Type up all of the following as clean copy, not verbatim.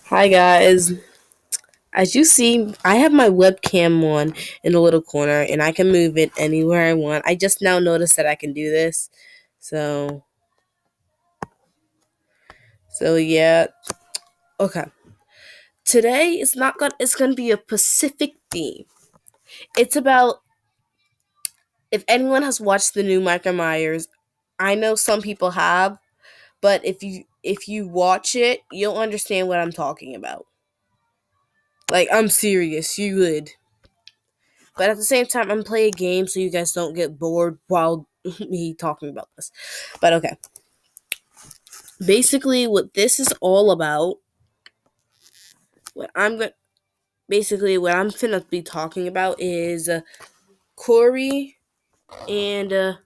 Hi guys. As you see, I have my webcam on in the little corner and I can move it anywhere I want. I just now noticed that I can do this. So yeah. Okay. Today it's gonna be a Pacific theme. It's about if anyone has watched the new Michael Myers. I know some people have, but if you watch it, you'll understand what I'm talking about. Like I'm serious, you would. But at the same time, I'm playing a game so you guys don't get bored while me talking about this. But okay. Basically, what this is all about, what I'm going what I'm finna be talking about is Corey and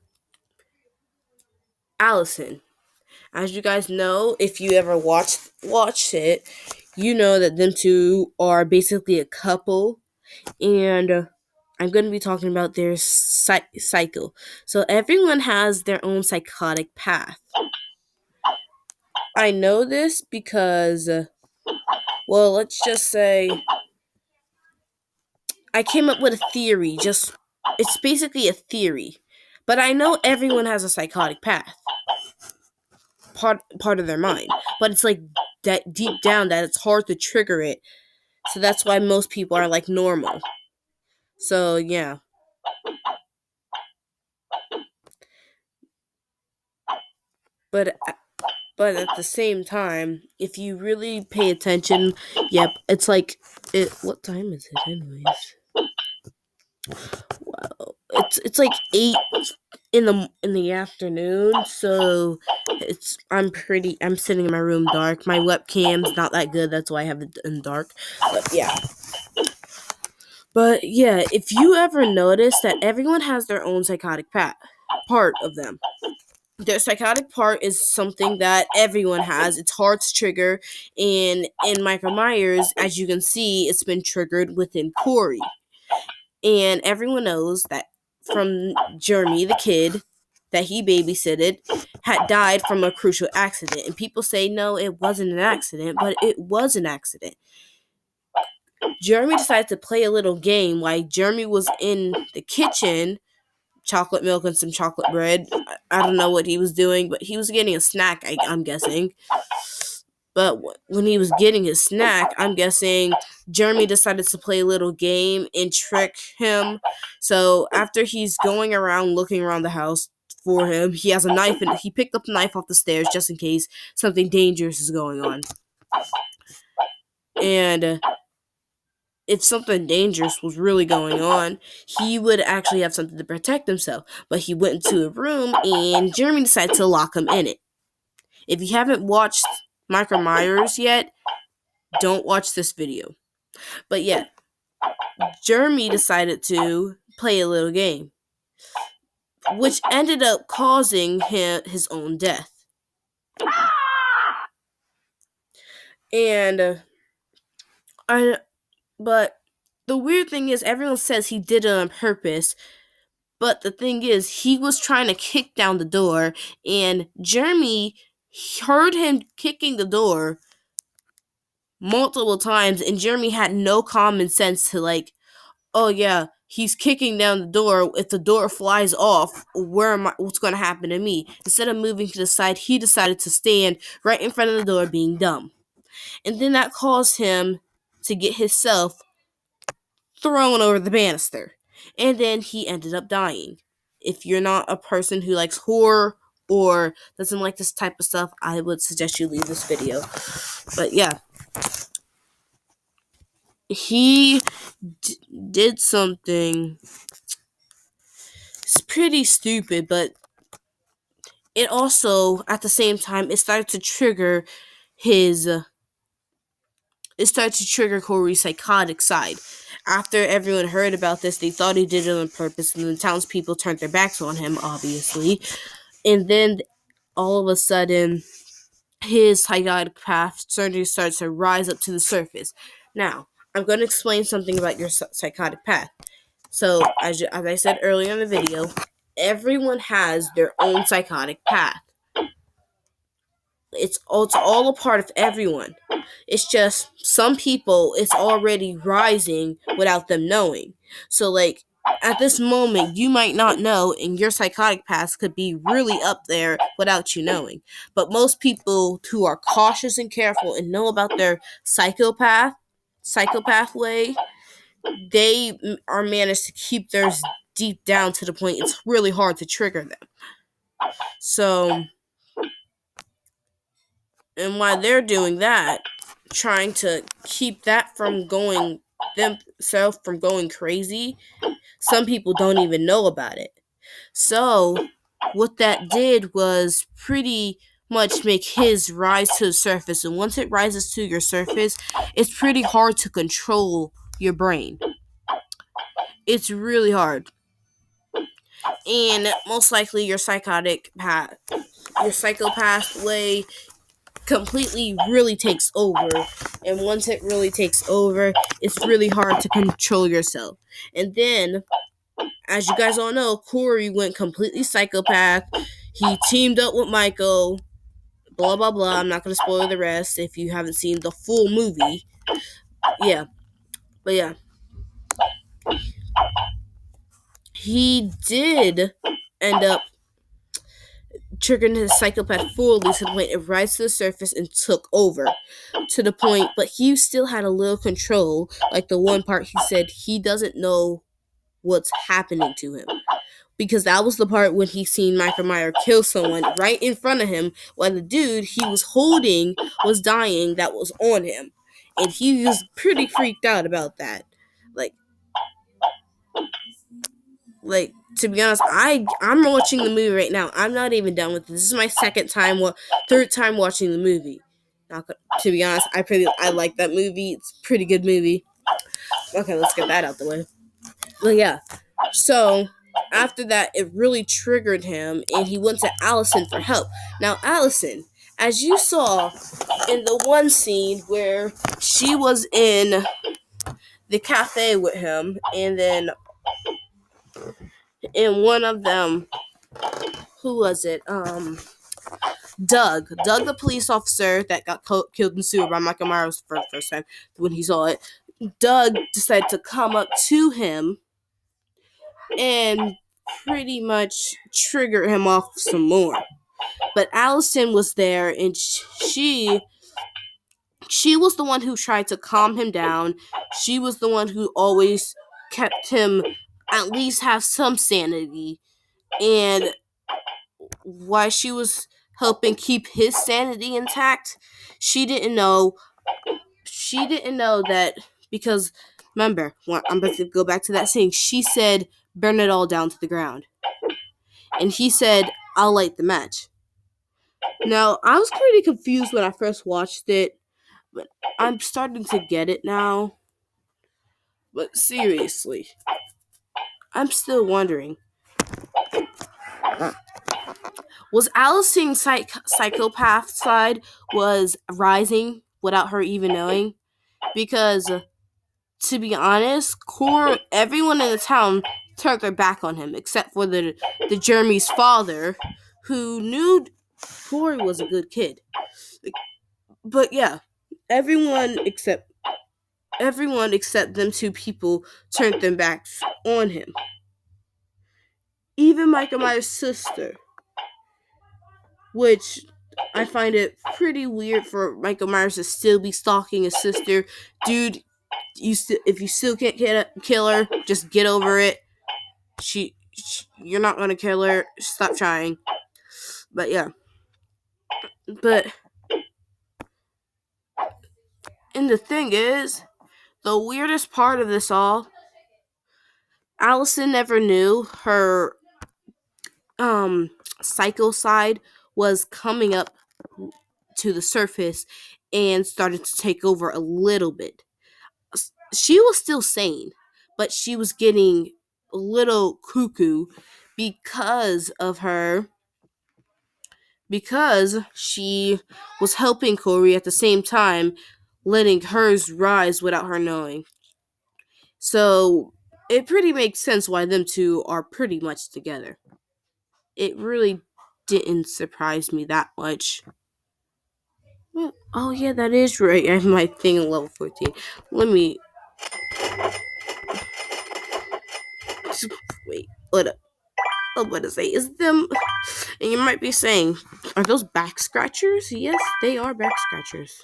Allison. As you guys know, if you ever watched it, you know that them two are basically a couple, and I'm going to be talking about their cycle. So everyone has their own psychotic path. I know this because, well, let's just say I came up with a theory. It's basically a theory, but I know everyone has a psychotic path, part of their mind. But it's like that deep down that it's hard to trigger it. So that's why most people are like normal. So yeah, but at the same time, if you really pay attention, yep, it's like it. What time is it, anyways? Wow, it's like 8 in the afternoon, so I'm sitting in my room dark. My webcam's not that good, that's why I have it in dark. But yeah, if you ever notice that everyone has their own psychotic part of them. Their psychotic part is something that everyone has. It's hard to trigger, and in Michael Myers, as you can see, it's been triggered within Corey. And everyone knows that from Jeremy, the kid that he babysitted, had died from a crucial accident. And people say, no, it wasn't an accident, but it was an accident. Jeremy decided to play a little game while Jeremy was in the kitchen, chocolate milk and some chocolate bread. I don't know what he was doing, but he was getting a snack, I'm guessing. But when he was getting his snack, I'm guessing Jeremy decided to play a little game and trick him. So after he's going around looking around the house for him, he has a knife and he picked up a knife off the stairs just in case something dangerous is going on. And if something dangerous was really going on, he would actually have something to protect himself. But he went into a room and Jeremy decided to lock him in it. If you haven't watched Michael Myers yet, don't watch this video. But yeah, Jeremy decided to play a little game, which ended up causing him his own death. And I, but the weird thing is, everyone says he did it on purpose. But the thing is, he was trying to kick down the door, and Jeremy heard him kicking the door multiple times, and Jeremy had no common sense to like, oh yeah, he's kicking down the door. If the door flies off, what's going to happen to me? Instead of moving to the side, he decided to stand right in front of the door being dumb. And then that caused him to get himself thrown over the banister. And then he ended up dying. If you're not a person who likes horror or doesn't like this type of stuff, I would suggest you leave this video. But yeah, he did something. It's pretty stupid, but it also, at the same time, it started to trigger Corey's psychotic side. After everyone heard about this, they thought he did it on purpose, and the townspeople turned their backs on him, obviously. And then, all of a sudden, his psychotic path starts to rise up to the surface. Now, I'm going to explain something about your psychotic path. So, as I said earlier in the video, everyone has their own psychotic path. It's all a part of everyone. It's just some people it's already rising without them knowing. So like at this moment you might not know and your psychotic past could be really up there without you knowing. But most people who are cautious and careful and know about their psychopath way, they are managed to keep theirs deep down to the point it's really hard to trigger them. So, and while they're doing that, trying to keep that from going themselves from going crazy, some people don't even know about it. So, what that did was pretty much make his rise to the surface. And once it rises to your surface, it's pretty hard to control your brain. It's really hard. And most likely your psychopath way completely really takes over. And once it really takes over, it's really hard to control yourself. And then, as you guys all know, Corey went completely psychopath. He teamed up with Michael. Blah blah blah. I'm not gonna spoil the rest if you haven't seen the full movie. Yeah, but yeah, he did end up triggering his psychopath fully to the point it rise to the surface and took over to the point, but he still had a little control. Like the one part he said he doesn't know what's happening to him. Because that was the part when he seen Michael Myers kill someone right in front of him while the dude he was holding was dying that was on him. And he was pretty freaked out about that. Like like to be honest, I'm watching the movie right now. I'm not even done with it. This is my third time watching the movie. To be honest, I like that movie. It's a pretty good movie. Okay, let's get that out the way. But yeah, so after that, it really triggered him, and he went to Allison for help. Now, Allison, as you saw in the one scene where she was in the cafe with him, and then in one of them, who was it? Doug, the police officer that got killed in the sewer by Michael Myers for the first time when he saw it. Doug decided to come up to him and pretty much trigger him off some more. But Allison was there, and she was the one who tried to calm him down. She was the one who always kept him at least have some sanity. And while she was helping keep his sanity intact, she didn't know that because remember, I'm about to go back to that scene. She said, "Burn it all down to the ground," and he said, "I'll light the match." Now, I was pretty confused when I first watched it, but I'm starting to get it now. But seriously, I'm still wondering, was Allison's psychopath side was rising without her even knowing? Because, to be honest, everyone in the town turned their back on him, except for the Jeremy's father, who knew Corey was a good kid. But yeah, everyone except them two people turned their backs on him. Even Michael Myers' sister, which I find it pretty weird for Michael Myers to still be stalking his sister. Dude, if you still can't kill her, just get over it. You're not gonna kill her. Stop trying. But yeah. But and the thing is, the weirdest part of this all, Allison never knew her psycho side was coming up to the surface and started to take over a little bit. She was still sane, but she was getting a little cuckoo because she was helping Corey at the same time, letting hers rise without her knowing. So it pretty makes sense why them two are pretty much together. It really didn't surprise me that much. Oh yeah, that is right. I have my thing at level 14. Let me wait. What up? Oh, what is it? Is them? And you might be saying, are those back scratchers? Yes, they are back scratchers.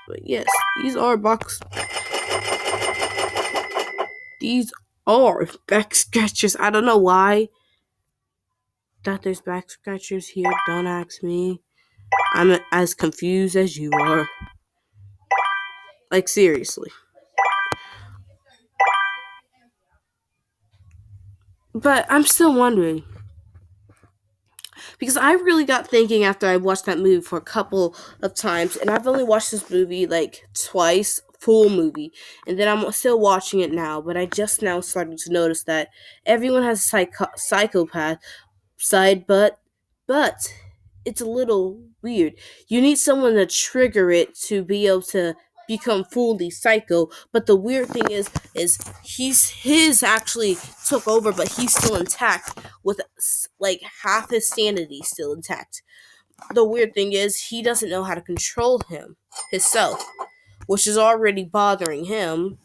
But yes, these are box. These are back scratchers. I don't know why that there's back scratchers here. Don't ask me. I'm as confused as you are. Like seriously. But I'm still wondering because I really got thinking after I watched that movie for a couple of times, and I've only watched this movie like twice, full movie, and then I'm still watching it now. But I just now started to notice that everyone has a psychopath side, but it's a little weird. You need someone to trigger it to be able to become fully psycho. But the weird thing is he's his actually took over, but he's still intact with like half his sanity still intact. The weird thing is he doesn't know how to control himself, which is already bothering him,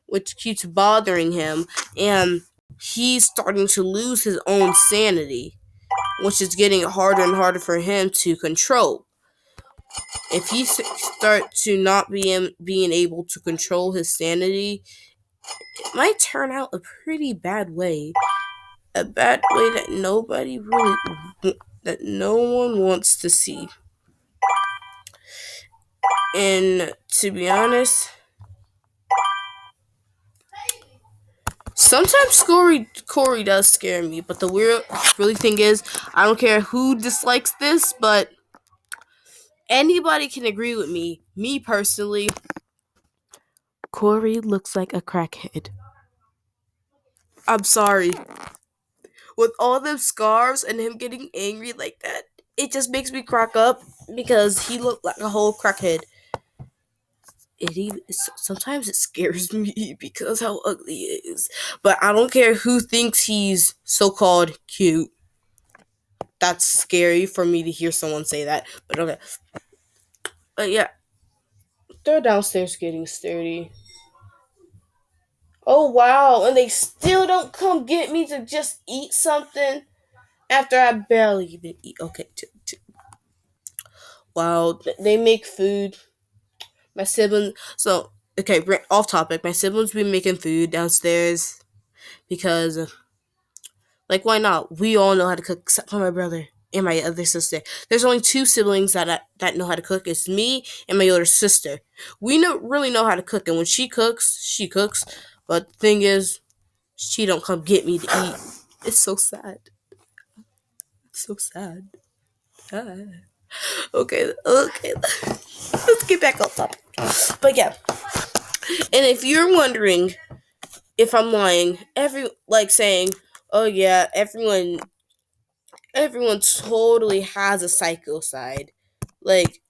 which keeps bothering him, and he's starting to lose his own sanity, which is getting harder and harder for him to control. If he start to not being able to control his sanity, it might turn out a pretty bad way. A bad way that nobody really, that no one wants to see. And to be honest, sometimes Corey does scare me, but the weird really thing is, I don't care who dislikes this, but anybody can agree with me. Me personally, Corey looks like a crackhead. I'm sorry. With all them scars and him getting angry like that, it just makes me crack up because he looked like a whole crackhead. Sometimes it scares me because how ugly he is. But I don't care who thinks he's so-called cute. That's scary for me to hear someone say that. But okay. But yeah, they're downstairs getting sturdy. Oh wow, and they still don't come get me to just eat something after I barely even eat. Okay, wow, they make food. My siblings. So okay, off topic. My siblings been making food downstairs because, like, why not? We all know how to cook except for my brother and my other sister. There's only two siblings that know how to cook. It's me and my older sister. We really know how to cook, and when she cooks, she cooks. But the thing is, she don't come get me to eat. It's so sad. It's so sad. Ah. Okay. Let's get back on topic. But yeah, and if you're wondering if I'm lying, saying, "Oh yeah, everyone totally has a psycho side." Like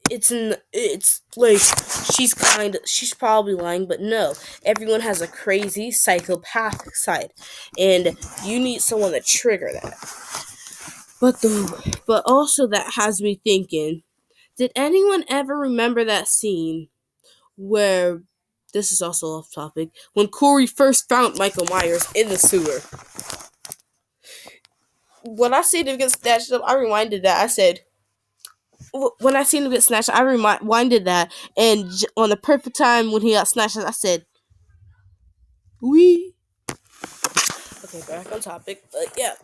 it's like she's probably lying, but no, everyone has a crazy psychopathic side, and you need someone to trigger that. But also that has me thinking, did anyone ever remember that scene where this is also off topic, when Corey first found Michael Myers in the sewer? When I seen him get snatched up, I reminded that. I said, when I seen him get snatched, I reminded that. And on the perfect time when he got snatched, I said, "We." Okay, back on topic. But yeah.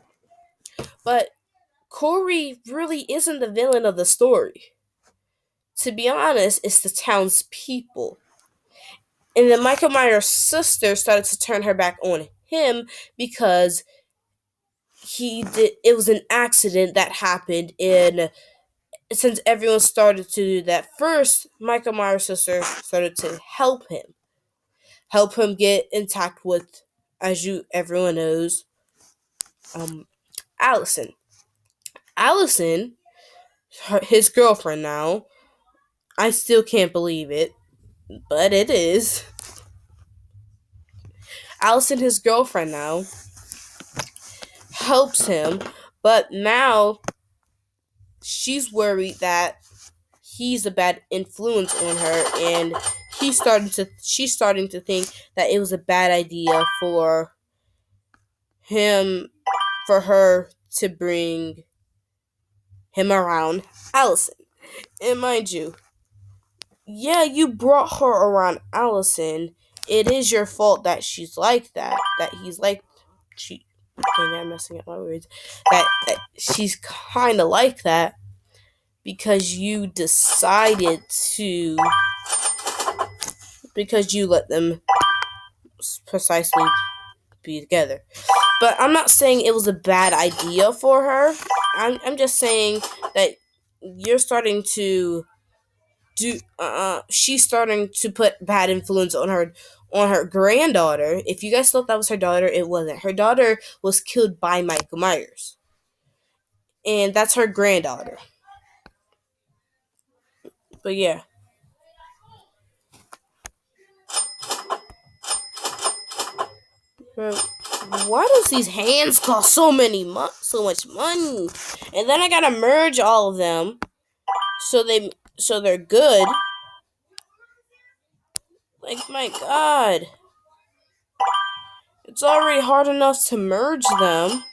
But Corey really isn't the villain of the story. To be honest, it's the townspeople. And then Michael Myers' sister started to turn her back on him because it was an accident that happened, and since everyone started to do that first, Michael Myers' sister started to help him get intact with, as you everyone knows, um Allison. Allison, his girlfriend now. I still can't believe it, but it is. Allison, his girlfriend now, helps him, But now she's worried that he's a bad influence on her, and she's starting to think that it was a bad idea him for her to bring him around Allison. And mind you, yeah, you brought her around Allison. It is your fault that she's like that. That he's like she. Dang, I'm messing up my words. That she's kind of like that because you decided to because you let them precisely be together. But I'm not saying it was a bad idea for her. I'm just saying that you're starting to she's starting to put bad influence on her granddaughter. If you guys thought that was her daughter, it wasn't. Her daughter was killed by Michael Myers. And that's her granddaughter. But yeah. Bro, why does these hands cost so much money? And then I gotta merge all of them so they're good. Like my god. It's already hard enough to merge them.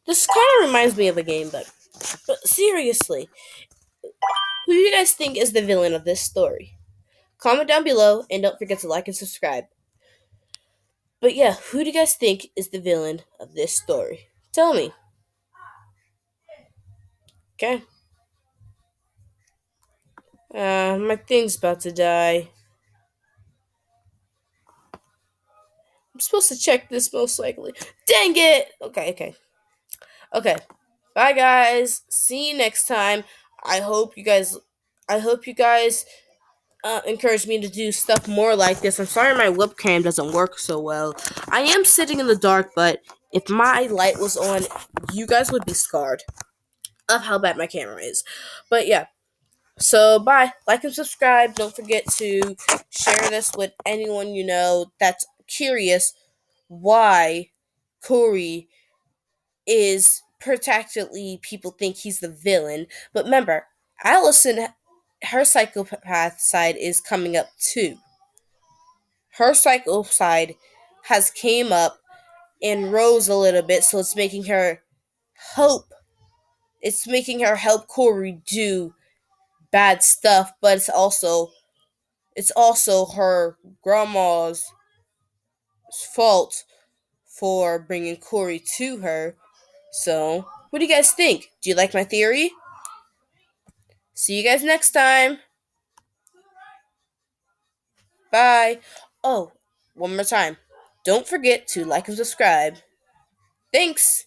This kind of reminds me of a game, but seriously, who do you guys think is the villain of this story? Comment down below and don't forget to like and subscribe. But yeah, who do you guys think is the villain of this story? Tell me. Okay? My thing's about to die. I'm supposed to check this most likely. Dang it! Okay. Okay. Bye guys. See you next time. I hope you guys encourage me to do stuff more like this. I'm sorry my webcam doesn't work so well. I am sitting in the dark, but if my light was on, you guys would be scarred of how bad my camera is. But yeah, so bye. Like and subscribe. Don't forget to share this with anyone you know that's curious why Corey is protectively people think he's the villain. But remember, Allison, her psychopath side is coming up too. Her psycho side has came up and rose a little bit, so hope it's making her help Corey do bad stuff, but it's also her grandma's fault for bringing Corey to her. So, what do you guys think? Do you like my theory? See you guys next time. Bye. Oh, one more time. Don't forget to like and subscribe. Thanks.